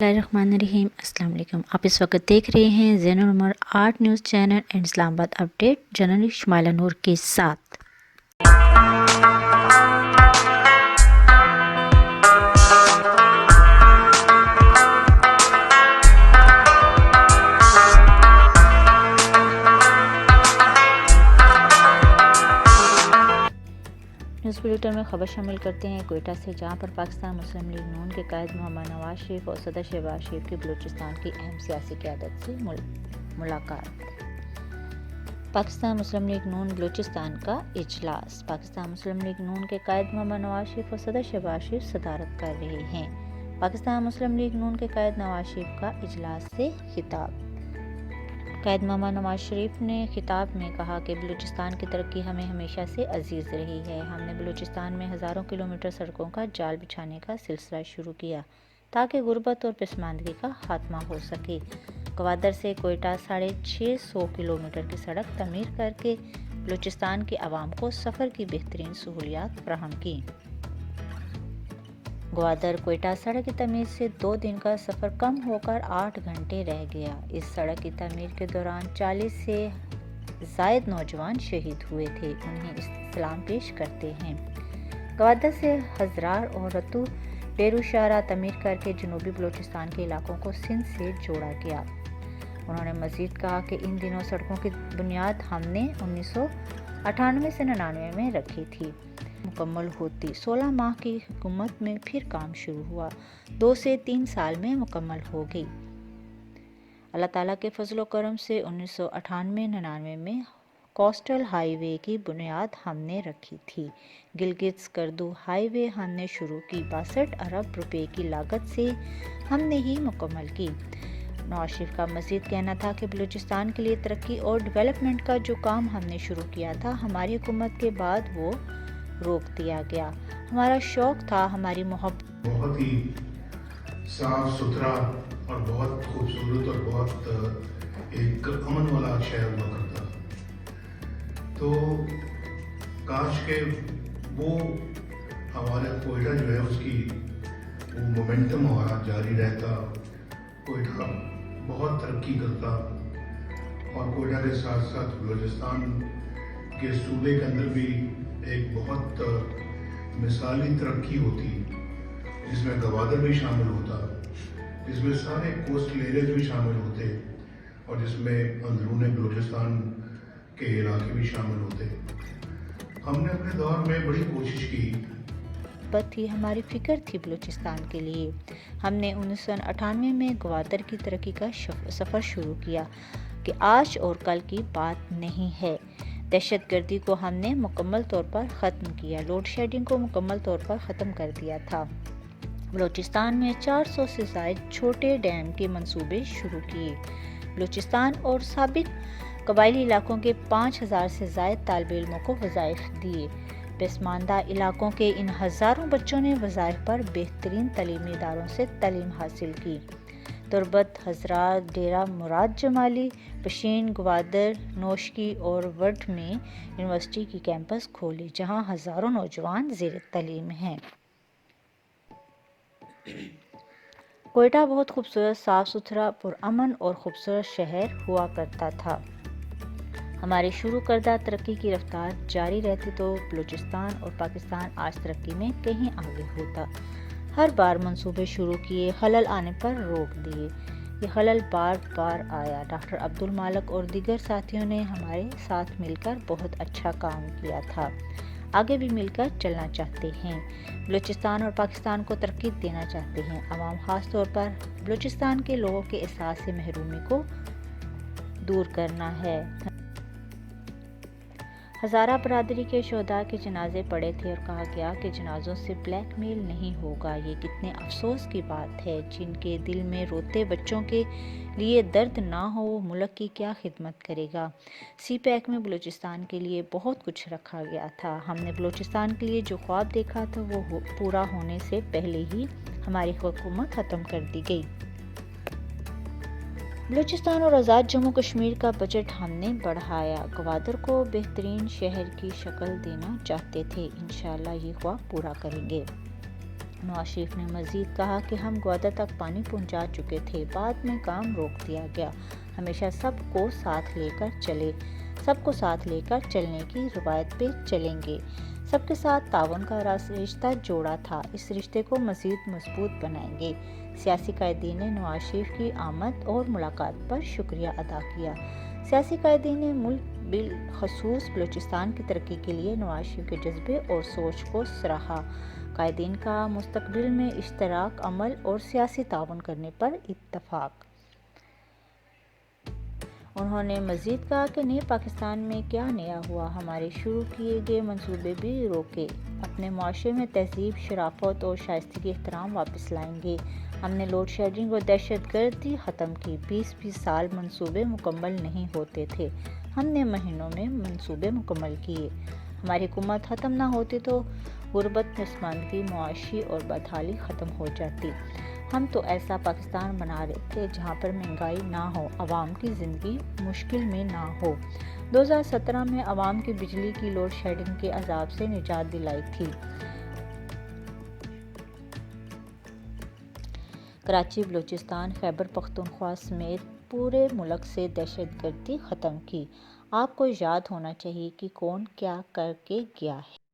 बिस्मिल्लाहिर्रहमानिर्रहीम। अस्सलाम वालेकुम। आप इस वक्त देख रहे हैं Zainul Umar 8 news channel and Islamabad update journalist Shumaila Noor के साथ। न्यूज़ बुलेटिन में खबर शामिल करते हैं कोयटा से, जहां पर पाकिस्तान मुस्लिम लीग नून के कायद मोहम्मद नवाज शरीफ और सदर शहबाज शरीफ की बलूचिस्तान की अहम सियासी क़यादत से मुलाकात। पाकिस्तान मुस्लिम लीग नून बलूचिस्तान का इजलास। पाकिस्तान मुस्लिम लीग नून के कायद मोहम्मद नवाज शरीफ और सदर शहबाज शरीफ सदारत कर रहे हैं। पाकिस्तान मुस्लिम लीग नून के कायद नवाज शरीफ का इजलास से खिताब। कायद मोहम्मद नवाज शरीफ ने खिताब में कहा कि बलूचिस्तान की तरक्की हमें हमेशा से अजीज़ रही है। हमने बलूचिस्तान में हज़ारों किलोमीटर सड़कों का जाल बिछाने का सिलसिला शुरू किया ताकि गुर्बत और पसमानदगी का खात्मा हो सके। गवादर से कोयटा 650 किलोमीटर की सड़क तमीर करके बलूचिस्तान की आवाम को सफ़र की बेहतरीन सहूलियात फराहम की। ग्वादर कोयटा सड़क की तमीर से 2 दिन का सफ़र कम होकर 8 घंटे रह गया। इस सड़क की तमीर के दौरान 40 से ज़ायद नौजवान शहीद हुए थे। उन्हें सलाम पेश करते हैं। ग्वादर से हज़रार और रतू बेरुशारा तमीर करके जनूबी बलूचिस्तान के इलाकों को सिंध से जोड़ा गया। उन्होंने मज़ीद कहा कि इन दिनों सड़कों की बुनियाद हमने 1998 से 99 में रखी थी। मुकम्मल होती 16 माह की हुकूमत में फिर काम शुरू हुआ। 2 से 3 साल में मुकम्मल हो गई। अल्लाह ताला के फजलो करम से 1998-99 में कोस्टल हाईवे की बुनियाद हमने रखी थी। गिलगित स्कर्दू हाईवे हमने शुरू की। 62 अरब रुपए की लागत से हमने ही मुकम्मल की। नवाज शरीफ का मज़ीद कहना था कि बलूचिस्तान के लिए तरक्की और डेवलपमेंट का जो काम हमने शुरू किया था, हमारी हुकूमत के बाद वो रोक दिया गया। हमारा शौक था, हमारी मोहब्बत। बहुत ही साफ सुथरा और बहुत खूबसूरत और बहुत एक अमन वाला शहर हुआ करता। तो काश के वो हमारा कोयटा जो है उसकी वो मोमेंटम हमारा जारी रहता, कोयटा बहुत तरक्की करता और कोयटा के साथ साथ बलूचिस्तान के सूबे के अंदर भी एक बहुत मिसाली तरक्की होती, जिसमें गवादर भी शामिल होता, जिसमें सारे कोस्टल एरियाज भी शामिल होते और जिसमें अंदरूनी बलूचिस्तान के इलाके भी शामिल होते। हमने अपने दौर में बड़ी कोशिश की। थी हमारी फिक्र थी बलूचिस्तान के लिए। हमने 1998 में ग्वादर की तरक्की का सफ़र शुरू किया कि आज और कल की बात नहीं है। दहशतगर्दी को हमने मुकम्मल तौर पर ख़त्म किया। लोड शेडिंग को मुकम्मल तौर पर ख़त्म कर दिया था। बलूचिस्तान में 400 से ज़ायद छोटे डैम के मंसूबे शुरू किए। बलूचिस्तान और साबिक कबायली इलाकों के 5000 से ज़ायद तालिब इल्मों को वज़ाइफ दिए। पसमानदा इलाकों के इन हज़ारों बच्चों ने वज़ाइफ पर बेहतरीन तलीमी इदारों से तालीम हासिल की। तुरबत, हज़रात, डेरा मुराद जमाली, पशीन, ग्वादर, नौशकी और वर्ड में यूनिवर्सिटी की कैंपस खोले, जहां हज़ारों नौजवान ज़ेर तालीम हैं। कोयटा बहुत खूबसूरत, साफ़ सुथरा, पुरअमन और ख़ूबसूरत शहर हुआ करता था। हमारी शुरू करदा तरक्की की रफ्तार जारी रहती तो बलूचिस्तान और पाकिस्तान आज तरक्की में कहीं आगे होता। हर बार मंसूबे शुरू किए, खलल आने पर रोक दिए। ये खलल बार बार आया। डॉक्टर अब्दुल मालिक और दीगर साथियों ने हमारे साथ मिलकर बहुत अच्छा काम किया था। आगे भी मिलकर चलना चाहते हैं। बलूचिस्तान और पाकिस्तान को तरक्की देना चाहते हैं। अवाम ख़ास तौर पर बलूचिस्तान के लोगों के एहसास से महरूमी को दूर करना है। हज़ारा बरादरी के शोहदा के जनाजे पड़े थे और कहा गया कि जनाजों से ब्लैकमेल नहीं होगा। ये कितने अफसोस की बात है। जिनके दिल में रोते बच्चों के लिए दर्द ना हो, वो मुल्क की क्या खिदमत करेगा। CPAC में बलूचिस्तान के लिए बहुत कुछ रखा गया था। हमने बलूचिस्तान के लिए जो ख्वाब देखा था वो पूरा होने से पहले ही हमारी हुकूमत ख़त्म कर दी गई। बलूचिस्तान और आज़ाद जम्मू कश्मीर का बजट हमने बढ़ाया। ग्वादर को बेहतरीन शहर की शक्ल देना चाहते थे। इंशाअल्लाह ये ख्वाब पूरा करेंगे। نواز شریف نے مزید کہا کہ ہم گوادر تک پانی پہنچا چکے تھے، بعد میں کام روک دیا گیا، ہمیشہ سب کو ساتھ لے کر چلنے کی روایت پہ چلیں گے، سب کے ساتھ تعاون کا رشتہ جوڑا تھا، اس رشتے کو مزید مضبوط بنائیں گے۔ سیاسی قائدین نے نواز شریف کی آمد اور ملاقات پر شکریہ ادا کیا۔ سیاسی قائدین نے ملک بالخصوص بلوچستان کی ترقی کے لیے نواز شریف کے جذبے اور سوچ کو سراہا۔ قائدین کا مستقبل میں اشتراک عمل اور سیاسی تعاون کرنے پر اتفاق۔ انہوں نے مزید کہا کہ نئے پاکستان میں کیا نیا ہوا، ہمارے شروع کیے گئے منصوبے بھی روکے، اپنے معاشرے میں تہذیب، شرافت اور شائستگی احترام واپس لائیں گے۔ ہم نے لوڈ شیڈنگ اور دہشت گردی ختم کی، 20 سال منصوبے مکمل نہیں ہوتے تھے، ہم نے مہینوں میں منصوبے مکمل کیے۔ ہماری حکومت ختم نہ ہوتی تو غربت، پسماندگی، معاشی اور بدحالی ختم ہو جاتی۔ ہم تو ایسا پاکستان بنا رہے تھے جہاں پر مہنگائی نہ ہو، عوام کی زندگی مشکل میں نہ ہو۔ 2017 میں عوام کی بجلی کی لوڈ شیڈنگ کے عذاب سے نجات دلائی تھی۔ کراچی، بلوچستان، خیبر پختونخوا سمیت پورے ملک سے دہشت گردی ختم کی۔ آپ کو یاد ہونا چاہیے کہ کون کیا کر کے گیا ہے۔